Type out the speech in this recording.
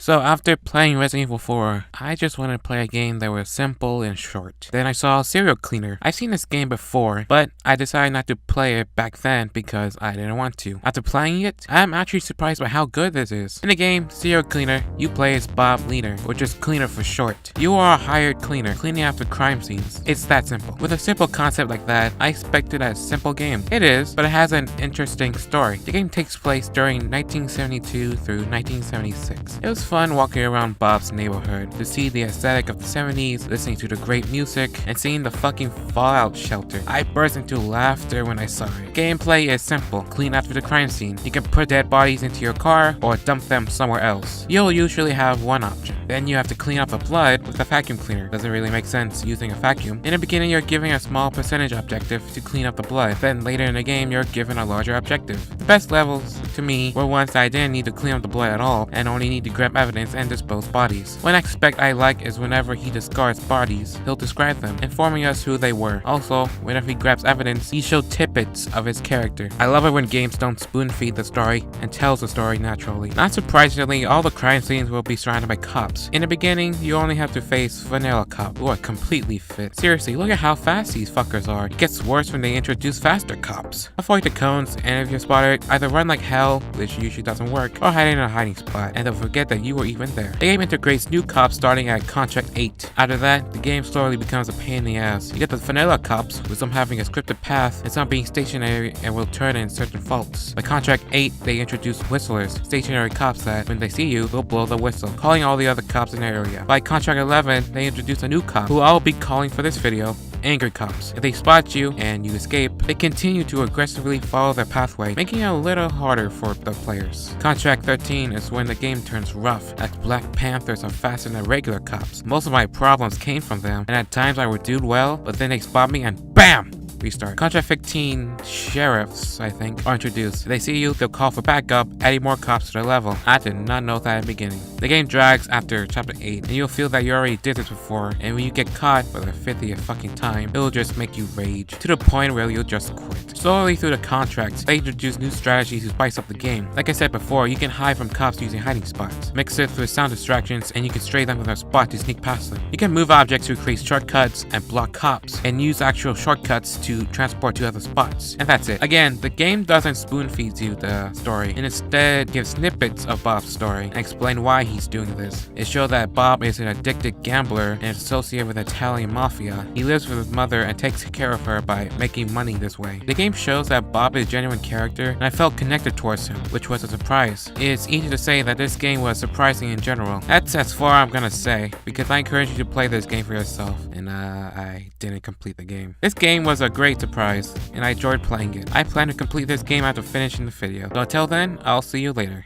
So after playing Resident Evil 4, I just wanted to play a game that was simple and short. Then I saw Serial Cleaner. I've seen this game before, but I decided not to play it back then because I didn't want to. After playing it, I'm actually surprised by how good this is. In the game, Serial Cleaner, you play as Bob Leaner, or just Cleaner for short. You are a hired cleaner, cleaning after crime scenes. It's that simple. With a simple concept like that, I expected a simple game. It is, but it has an interesting story. The game takes place during 1972 through 1976. It was fun walking around Bob's neighborhood to see the aesthetic of the 70s, listening to the great music, and seeing the fucking fallout shelter. I burst into laughter when I saw it. Gameplay is simple. Clean after the crime scene. You can put dead bodies into your car or dump them somewhere else. You'll usually have one option. Then you have to clean up the blood with a vacuum cleaner. Doesn't really make sense using a vacuum. In the beginning, you're given a small percentage objective to clean up the blood. Then later in the game, you're given a larger objective. The best levels, to me, were ones that I didn't need to clean up the blood at all and only need to grab evidence and dispose bodies. One aspect I like is whenever he discards bodies, he'll describe them, informing us who they were. Also, whenever he grabs evidence, he shows tidbits of his character. I love it when games don't spoon feed the story and tells the story naturally. Not surprisingly, all the crime scenes will be surrounded by cops. In the beginning, you only have to face vanilla cop, who are completely fit. Seriously, look at how fast these fuckers are. It gets worse when they introduce faster cops. Avoid the cones, and if you're spotted, either run like hell, which usually doesn't work, or hide in a hiding spot, and don't forget that you were even there. The game integrates new cops starting at Contract 8. After that, the game slowly becomes a pain in the ass. You get the vanilla cops, with some having a scripted path, and some being stationary and will turn in certain faults. By Contract 8, they introduce whistlers, stationary cops that, when they see you, will blow the whistle, calling all the other cops in the area. By Contract 11, they introduce a new cop, who I'll be calling for this video angry cops. If they spot you and you escape, they continue to aggressively follow their pathway, making it a little harder for the players. Contract 13 is when the game turns rough, as Black Panthers are faster than regular cops. Most of my problems came from them, and at times I would do well, but then they spot me and BAM! Restart. Contract 15 sheriffs, I think, are introduced. If they see you, they'll call for backup, adding more cops to their level. I did not know that at the beginning. The game drags after chapter 8, and you'll feel that you already did this before, and when you get caught for the 50th fucking time, it'll just make you rage, to the point where you'll just quit. Slowly through the contracts, they introduce new strategies to spice up the game. Like I said before, you can hide from cops using hiding spots. Mix it with sound distractions, and you can stray them from their spot to sneak past them. You can move objects to create shortcuts and block cops, and use actual shortcuts to transport to other spots. And that's it. Again, the game doesn't spoon feed you the story, and instead gives snippets of Bob's story and explain why he's doing this. It shows that Bob is an addicted gambler and is associated with the Italian mafia. He lives with his mother and takes care of her by making money this way. The game shows that Bob is a genuine character, and I felt connected towards him, which was a surprise. It's easy to say that this game was surprising in general. That's as far I'm gonna say, because I encourage you to play this game for yourself, and I didn't complete the game. This game was a great surprise, and I enjoyed playing it. I plan to complete this game after finishing the video. So until then, I'll see you later.